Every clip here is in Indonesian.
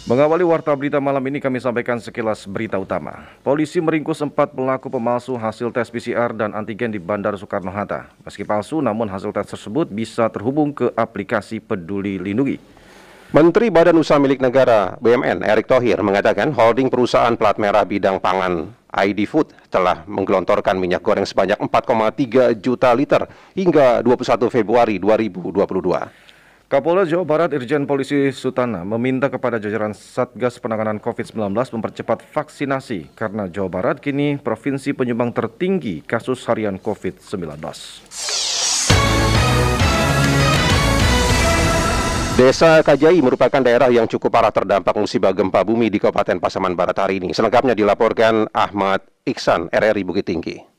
Mengawali Warta Berita malam ini kami sampaikan sekilas berita utama. Polisi meringkus 4 pelaku pemalsu hasil tes PCR dan antigen di Bandara Soekarno-Hatta. Meski palsu, namun hasil tes tersebut bisa terhubung ke aplikasi Peduli Lindungi. Menteri Badan Usaha Milik Negara BUMN Erick Thohir mengatakan holding perusahaan plat merah bidang pangan ID Food telah menggelontorkan minyak goreng sebanyak 4,3 juta liter hingga 21 Februari 2022. Kapolda Jawa Barat Irjen Polisi Sutana meminta kepada jajaran Satgas Penanganan COVID-19 mempercepat vaksinasi karena Jawa Barat kini provinsi penyumbang tertinggi kasus harian COVID-19. Desa Kajai merupakan daerah yang cukup parah terdampak musibah gempa bumi di Kabupaten Pasaman Barat hari ini. Selengkapnya dilaporkan Ahmad Iksan, RRI Bukit Tinggi.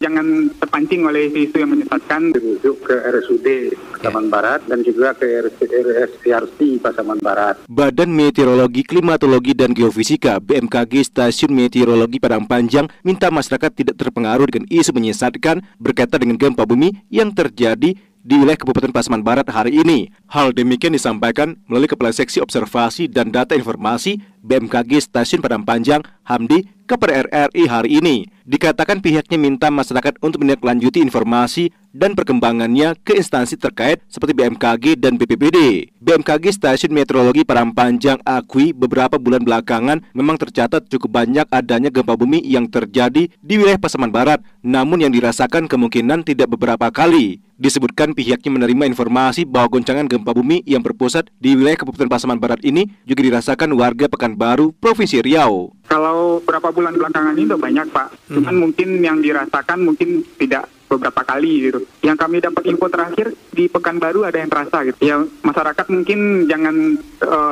Jangan terpancing oleh isu yang menyesatkan, dirujuk ke RSUD Pasaman Barat dan juga ke RSCRC Pasaman Barat. Badan Meteorologi, Klimatologi, dan Geofisika BMKG Stasiun Meteorologi Padang Panjang minta masyarakat tidak terpengaruh dengan isu menyesatkan berkaitan dengan gempa bumi yang terjadi di wilayah Kabupaten Pasaman Barat hari ini. Hal demikian disampaikan melalui Kepala Seksi Observasi dan Data Informasi BMKG Stasiun Padang Panjang, Hamdi, kepada RRI hari ini. Dikatakan pihaknya minta masyarakat untuk menindaklanjuti informasi dan perkembangannya ke instansi terkait seperti BMKG dan BPBD. BMKG Stasiun Meteorologi Padang Panjang akui beberapa bulan belakangan memang tercatat cukup banyak adanya gempa bumi yang terjadi di wilayah Pasaman Barat, namun yang dirasakan kemungkinan tidak beberapa kali. Disebutkan pihaknya menerima informasi bahwa goncangan gempa bumi yang berpusat di wilayah Kabupaten Pasaman Barat ini juga dirasakan warga Pekanbaru, Provinsi Riau. Kalau beberapa bulan belakangan ini udah banyak, Pak. Cuman mungkin yang dirasakan mungkin tidak beberapa kali gitu. Yang kami dapat info terakhir di Pekanbaru ada yang terasa gitu. Ya masyarakat mungkin jangan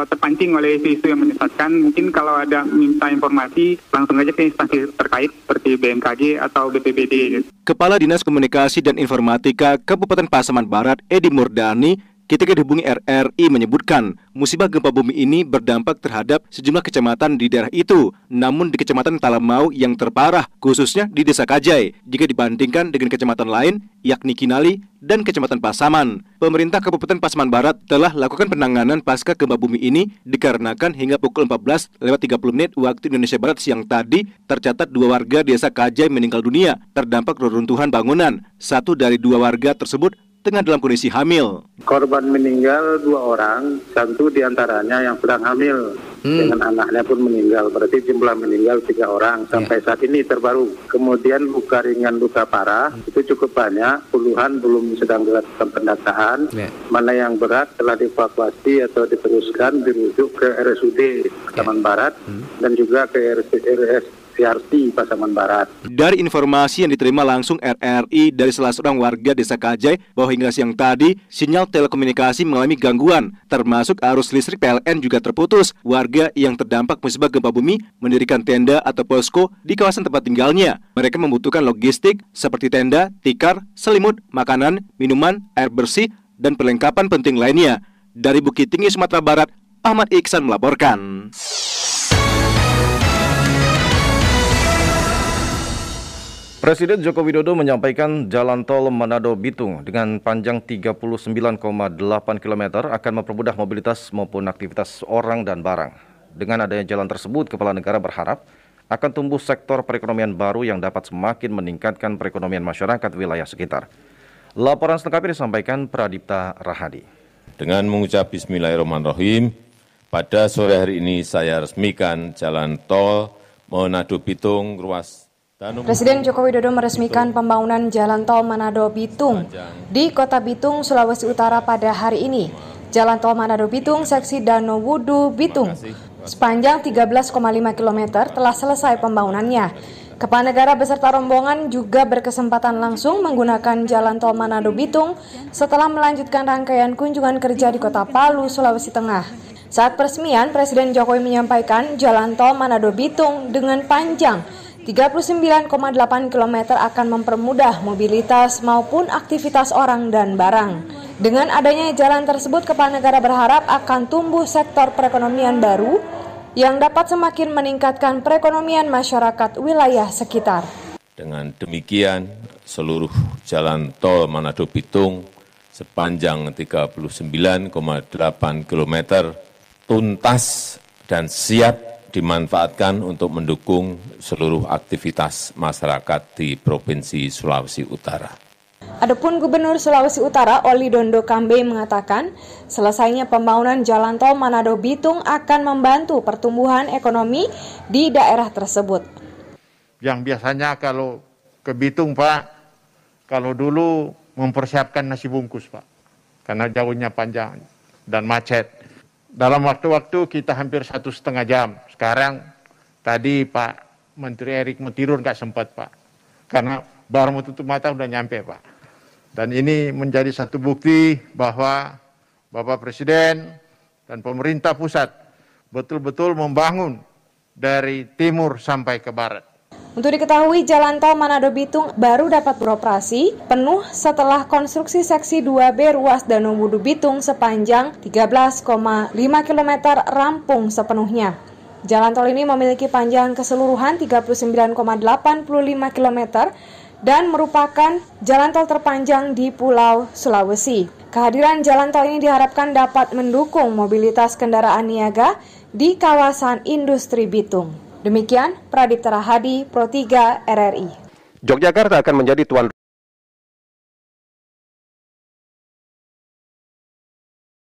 terpancing oleh isu yang menyesatkan. Mungkin kalau ada minta informasi langsung aja ke instansi terkait seperti BMKG atau BPBD gitu. Kepala Dinas Komunikasi dan Informatika Kabupaten Pasaman Barat Edi Murdani ketika dihubungi RRI menyebutkan musibah gempa bumi ini berdampak terhadap sejumlah kecamatan di daerah itu. Namun di Kecamatan Talamau yang terparah, khususnya di Desa Kajai, jika dibandingkan dengan kecamatan lain, yakni Kinali dan Kecamatan Pasaman. Pemerintah Kabupaten Pasaman Barat telah lakukan penanganan pasca gempa bumi ini dikarenakan hingga pukul 14.30 waktu Indonesia Barat siang tadi tercatat 2 warga Desa Kajai meninggal dunia terdampak reruntuhan bangunan. 1 dari 2 warga tersebut tengah dalam kondisi hamil. Korban meninggal 2 orang, 1 diantaranya yang sedang hamil dengan anaknya pun meninggal. Berarti jumlah meninggal 3 orang sampai saat ini terbaru. Kemudian luka ringan, luka parah itu cukup banyak. Puluhan belum sedang dilakukan pendataan. Mana yang berat telah dievakuasi atau diteruskan dirujuk ke RSUD Pasaman Barat dan juga ke RSCRC Pasaman Barat. Dari informasi yang diterima langsung RRI dari salah seorang warga Desa Kajai bahwa hingga siang tadi sinyal telekomunikasi mengalami gangguan, termasuk arus listrik PLN juga terputus. Warga yang terdampak musibah gempa bumi mendirikan tenda atau posko di kawasan tempat tinggalnya. Mereka membutuhkan logistik seperti tenda, tikar, selimut, makanan, minuman, air bersih, dan perlengkapan penting lainnya. Dari Bukit Tinggi, Sumatera Barat, Ahmad Iksan melaporkan. Presiden Joko Widodo menyampaikan jalan tol Manado-Bitung dengan panjang 39,8 km akan mempermudah mobilitas maupun aktivitas orang dan barang. Dengan adanya jalan tersebut, Kepala Negara berharap akan tumbuh sektor perekonomian baru yang dapat semakin meningkatkan perekonomian masyarakat wilayah sekitar. Laporan selengkapnya disampaikan Pradipta Rahadi. Dengan mengucap Bismillahirrahmanirrahim, pada sore hari ini saya resmikan jalan tol Manado-Bitung ruas. Presiden Joko Widodo meresmikan pembangunan Jalan Tol Manado-Bitung di Kota Bitung, Sulawesi Utara pada hari ini. Jalan Tol Manado-Bitung seksi Danau Wudu Bitung sepanjang 13,5 km telah selesai pembangunannya. Kepala Negara beserta rombongan juga berkesempatan langsung menggunakan Jalan Tol Manado-Bitung setelah melanjutkan rangkaian kunjungan kerja di Kota Palu, Sulawesi Tengah. Saat peresmian, Presiden Jokowi menyampaikan Jalan Tol Manado-Bitung dengan panjang 39,8 km akan mempermudah mobilitas maupun aktivitas orang dan barang. Dengan adanya jalan tersebut, Kepala Negara berharap akan tumbuh sektor perekonomian baru yang dapat semakin meningkatkan perekonomian masyarakat wilayah sekitar. Dengan demikian, seluruh jalan tol Manado-Bitung sepanjang 39,8 km tuntas dan siap dimanfaatkan untuk mendukung seluruh aktivitas masyarakat di Provinsi Sulawesi Utara. Adapun Gubernur Sulawesi Utara Oli Dondo Kambe mengatakan, selesainya pembangunan jalan tol Manado Bitung akan membantu pertumbuhan ekonomi di daerah tersebut. Yang biasanya kalau ke Bitung, Pak, kalau dulu mempersiapkan nasi bungkus, Pak, karena jauhnya panjang dan macet. Dalam waktu-waktu kita hampir 1,5 jam. Sekarang tadi Pak Menteri Erik mau tidur nggak sempat, Pak, karena baru mau tutup mata udah nyampe, Pak. Dan ini menjadi satu bukti bahwa Bapak Presiden dan pemerintah pusat betul-betul membangun dari timur sampai ke barat. Untuk diketahui, jalan tol Manado Bitung baru dapat beroperasi penuh setelah konstruksi seksi 2B ruas Danau Wudu Bitung sepanjang 13,5 km rampung sepenuhnya. Jalan tol ini memiliki panjang keseluruhan 39,85 km dan merupakan jalan tol terpanjang di Pulau Sulawesi. Kehadiran jalan tol ini diharapkan dapat mendukung mobilitas kendaraan niaga di kawasan industri Bitung. Demikian Pradipta Rahadi, Pro 3 RRI. Yogyakarta akan menjadi tuan